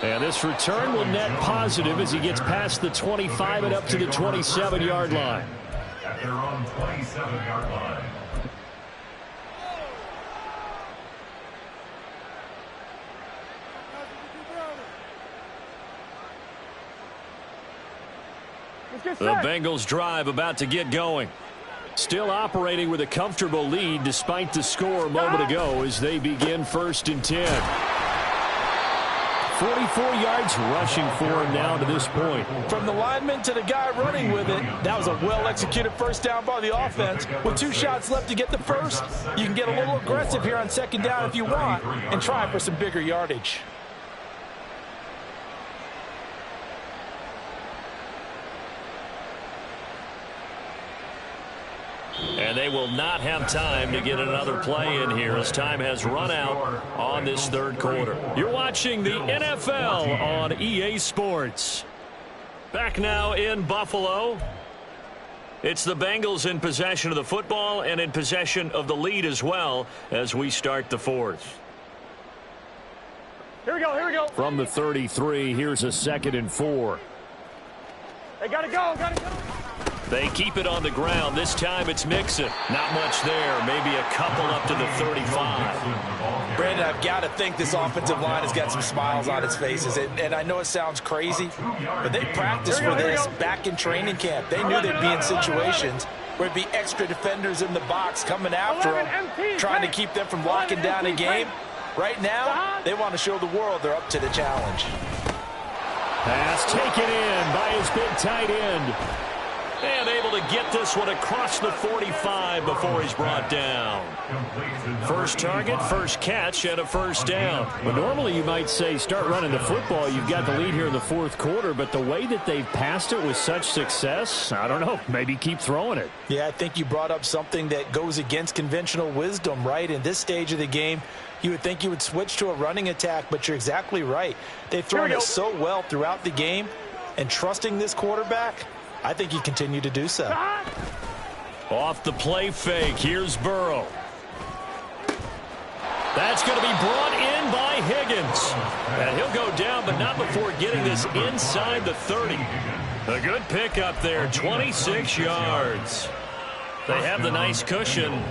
And this return will net positive as he gets past the 25 and up to the 27-yard line. At their own 27-yard line. The Bengals drive about to get going. Still operating with a comfortable lead despite the score a moment ago as they begin 1st and 10. 44 yards rushing for him now to this point. From the lineman to the guy running with it, that was a well-executed first down by the offense. With 2 shots left to get the first, you can get a little aggressive here on second down if you want and try for some bigger yardage. And they will not have time to get another play in here as time has run out on this 3rd quarter. You're watching the NFL on EA Sports. Back now in Buffalo. It's the Bengals in possession of the football and in possession of the lead as well as we start the 4th. Here we go, here we go. From the 33, here's a 2nd and 4. They gotta go, gotta go. They keep it on the ground. This time it's Mixon. Not much there. Maybe a couple up to the 35. Brandon, I've got to think this offensive line has got some smiles on its faces. And I know it sounds crazy, but they practiced for this back in training camp. They knew they'd be in situations where it'd be extra defenders in the box coming after them, trying to keep them from locking down a game. Right now, they want to show the world they're up to the challenge. Pass taken in by his big tight end. And able to get this one across the 45 before he's brought down. First target, first catch, and a first down. Well, normally you might say start running the football. You've got the lead here in the fourth quarter, but the way that they've passed it with such success, I don't know, maybe keep throwing it. Yeah, I think you brought up something that goes against conventional wisdom, right? In this stage of the game, you would think you would switch to a running attack, but you're exactly right. They've thrown it so well throughout the game, and trusting this quarterback, I think you continue to do so. Off the play fake, here's Burrow. That's going to be brought in by Higgins. And he'll go down, but not before getting this inside the 30. A good pickup there, 26 yards. They have the nice cushion.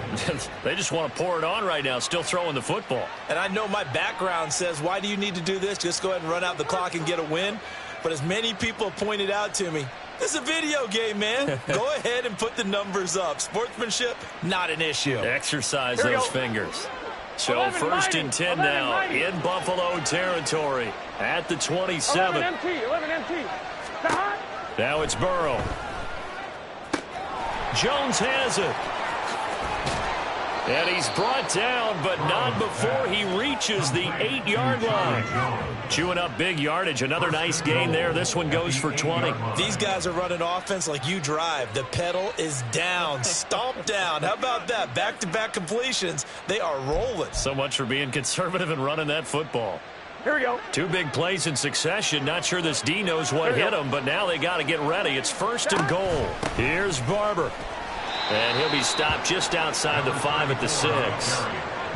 They just want to pour it on right now, still throwing the football. And I know my background says, why do you need to do this? Just go ahead and run out the clock and get a win. But as many people have pointed out to me, it's a video game, man. Go ahead and put the numbers up. Sportsmanship, not an issue. Exercise those fingers. So first and 10 now in Buffalo territory at the 27. 11 MT. Now it's Burrow. Jones has it. And he's brought down, but not before he reaches the 8-yard line. Chewing up big yardage. Another nice gain there. This one goes for 20. These guys are running offense like you drive. The pedal is down, stomped down. How about that? Back-to-back completions. They are rolling. So much for being conservative and running that football. Here we go. Two big plays in succession. Not sure this D knows what hit him, but now they got to get ready. It's first and goal. Here's Barber. And he'll be stopped just outside the 5 at the 6.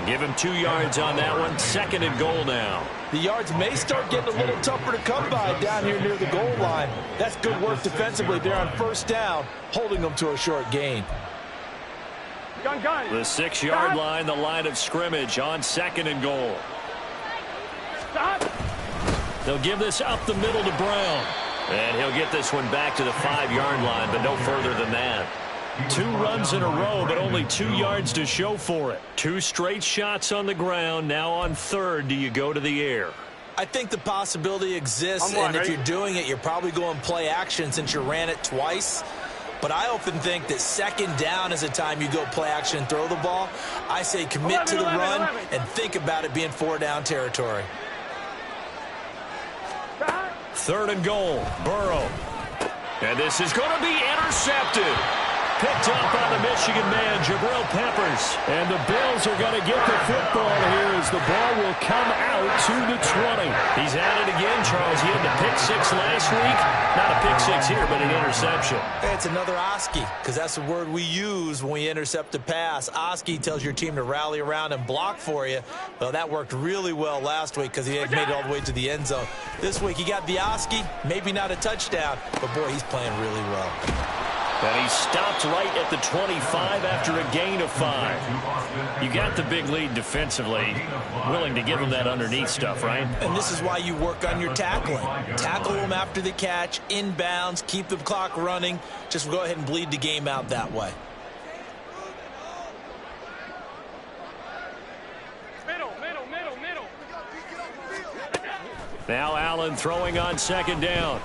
Give him 2 yards on that one. Second and goal now. The yards may start getting a little tougher to come by down here near the goal line. That's good work defensively there on first down, holding them to a short gain. Gun. The 6-yard line, the line of scrimmage on second and goal. Stop. They'll give this up the middle to Brown. And he'll get this one back to the 5-yard line, but no further than that. 2 runs in a row, but only 2 yards to show for it. 2 straight shots on the ground. Now on third, do you go to the air? I think the possibility exists, and if you're doing it, you're probably going play action since you ran it twice. But I often think that second down is a time you go play action and throw the ball. I say commit to the run and think about it being 4-down territory. Third and goal, Burrow. And this is going to be intercepted. Picked up on the Michigan man, Jabril Peppers. And the Bills are going to get the football here as the ball will come out to the 20. He's at it again, Charles. He had the pick 6 last week. Not a pick 6 here, but an interception. It's another Oski, because that's the word we use when we intercept a pass. Oski tells your team to rally around and block for you. Well, that worked really well last week because he had made it all the way to the end zone. This week he got the Oski, maybe not a touchdown, but boy, he's playing really well. And he stopped right at the 25 after a gain of 5. You got the big lead defensively. Willing to give him that underneath stuff, right? And this is why you work on your tackling. Tackle them after the catch, inbounds, keep the clock running. Just go ahead and bleed the game out that way. Middle. Now Allen throwing on second down.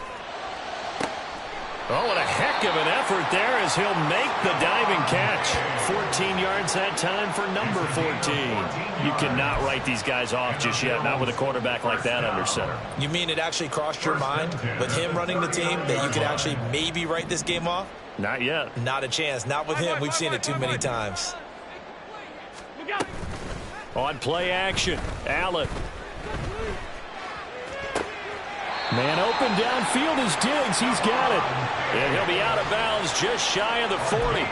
Oh, what a heck of an effort there as he'll make the diving catch. 14 yards that time for number 14. You cannot write these guys off just yet, not with a quarterback like that under center. You mean it actually crossed your mind with him running the team that you could actually maybe write this game off? Not yet. Not a chance. Not with him. We've seen it too many times. On play action, Allen. Man open downfield is Diggs. He's got it. And he'll be out of bounds just shy of the 40.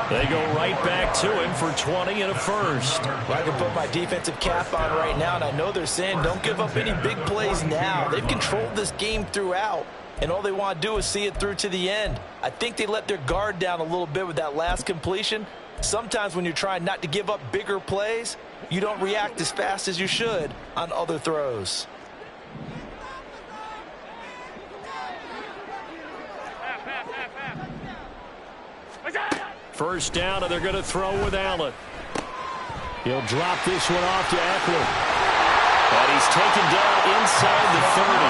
They go right back to him for 20 and a first. Well, I can put my defensive cap on right now, and I know they're saying don't give up any big plays now. They've controlled this game throughout, and all they want to do is see it through to the end. I think they let their guard down a little bit with that last completion. Sometimes when you're trying not to give up bigger plays, you don't react as fast as you should on other throws. First down, and they're going to throw with Allen. He'll drop this one off to Eckler. And he's taken down inside the 30.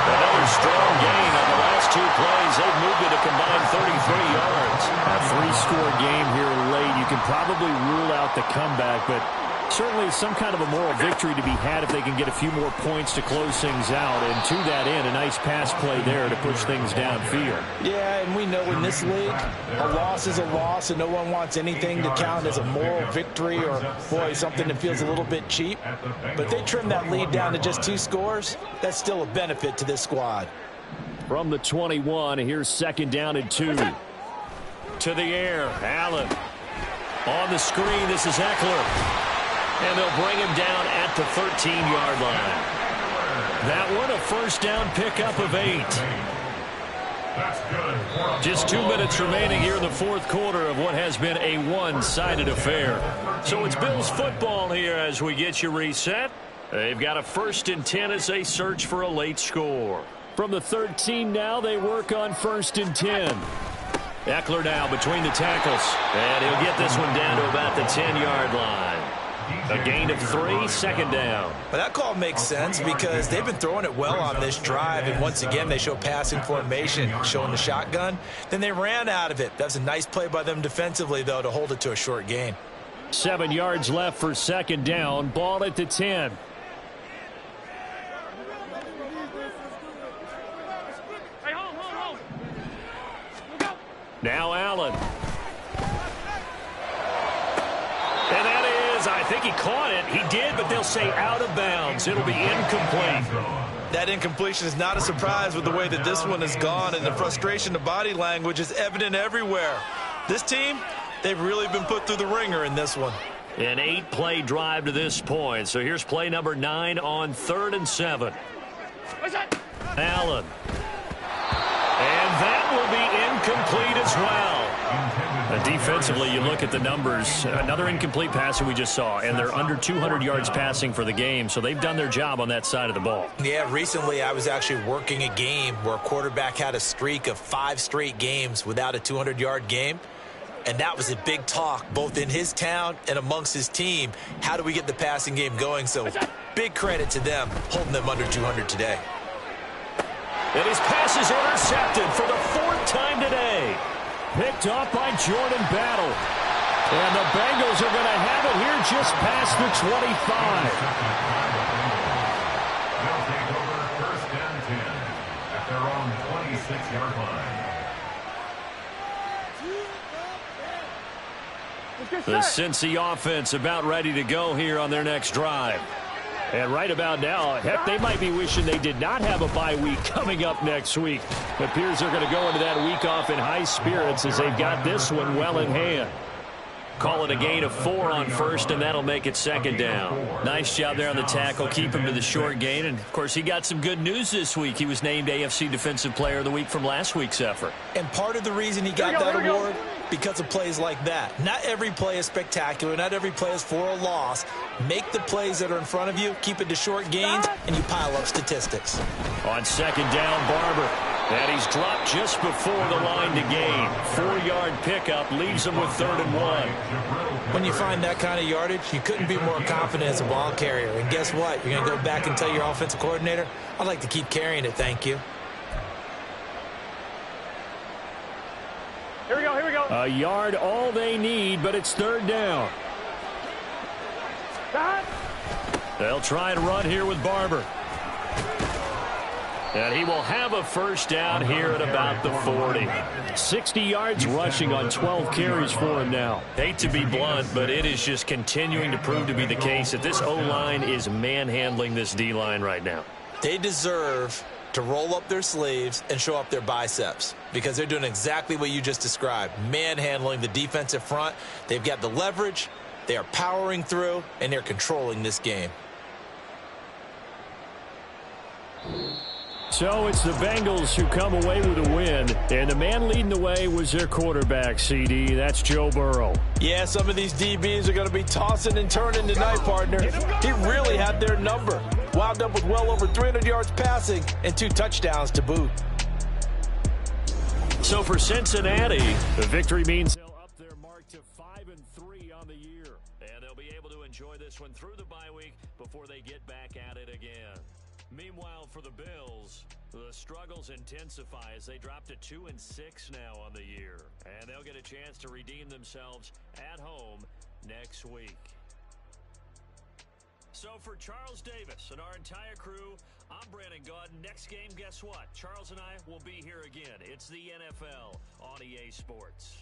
Another strong gain on the last 2 plays. They've moved it a combined 33 yards. A 3-score game here late. You can probably rule out the comeback, but certainly some kind of a moral victory to be had if they can get a few more points to close things out. And to that end, a nice pass play there to push things downfield. Yeah, and we know in this league, a loss is a loss, and no one wants anything to count as a moral victory or, boy, something that feels a little bit cheap. But if they trim that lead down to just 2 scores, that's still a benefit to this squad. From the 21, here's 2nd down and 2. To the air, Allen. On the screen, this is Eckler. And they'll bring him down at the 13-yard line. That one, a first down pickup of 8. Just 2 minutes remaining here in the 4th quarter of what has been a one-sided affair. So it's Bills football here as we get you reset. They've got a 1st and 10 as they search for a late score. From the 13 now, they work on 1st and 10. Eckler now between the tackles. And he'll get this one down to about the 10-yard line. A gain of 3, 2nd down. But that call makes sense because they've been throwing it well on this drive, and once again they show passing formation, showing the shotgun. Then they ran out of it. That was a nice play by them defensively, though, to hold it to a short gain. 7 yards left for 2nd down. Ball at the 10. Hey, hold. Now Allen. And that is, I think he caught it. He did, but they'll say out of bounds. It'll be incomplete. That incompletion is not a surprise with the way that this one has gone, and the frustration, the body language is evident everywhere. This team, they've really been put through the ringer in this one. An 8-play drive to this point. So here's play number 9 on 3rd and 7. Allen. And that will be incomplete as well. Defensively, you look at the numbers. Another incomplete passing we just saw, and they're under 200 yards passing for the game, so they've done their job on that side of the ball. Yeah, recently I was actually working a game where a quarterback had a streak of 5 straight games without a 200-yard game, and that was a big talk both in his town and amongst his team. How do we get the passing game going? So big credit to them holding them under 200 today. And his pass is intercepted for the 4th time today. Picked off by Jordan Battle. And the Bengals are going to have it here just past the 25. They'll take over 1st and 10 at their own 26-yard line. The Cincy offense about ready to go here on their next drive. And right about now, heck, they might be wishing they did not have a bye week coming up next week. It appears they're going to go into that week off in high spirits as they've got this one well in hand. Call it a gain of 4 on 1st, and that'll make it 2nd down. Nice job there on the tackle, keep him to the short gain. And, of course, he got some good news this week. He was named AFC Defensive Player of the Week from last week's effort. And part of the reason he got that award, because of plays like that. Not every play is spectacular. Not every play is for a loss. Make the plays that are in front of you, keep it to short gains, and you pile up statistics. On 2nd down, Barber. And he's dropped just before the line to gain. 4-yard pickup leaves him with 3rd and 1. When you find that kind of yardage, you couldn't be more confident as a ball carrier. And guess what? You're going to go back and tell your offensive coordinator, I'd like to keep carrying it, thank you. Here we go. A yard all they need, but it's 3rd down. They'll try and run here with Barber. And he will have a first down here at about the 40. 60 yards rushing on 12 carries for him now. Hate to be blunt, but it is just continuing to prove to be the case that this O-line is manhandling this D-line right now. They deserve to roll up their sleeves and show up their biceps because they're doing exactly what you just described, manhandling the defensive front. They've got the leverage, they are powering through, and they're controlling this game. So it's the Bengals who come away with a win, and the man leading the way was their quarterback, CD. That's Joe Burrow. Yeah, some of these DBs are going to be tossing and turning tonight, partner. He really had their number. Wound up with well over 300 yards passing and 2 touchdowns to boot. So for Cincinnati, the victory means they'll up their mark to 5-3 on the year. And they'll be able to enjoy this one through the bye week before they get back at it again. Meanwhile, for the Bills, the struggles intensify as they drop to 2-6 now on the year. And they'll get a chance to redeem themselves at home next week. So for Charles Davis and our entire crew, I'm Brandon Gaudin. Next game, guess what? Charles and I will be here again. It's the NFL on EA Sports.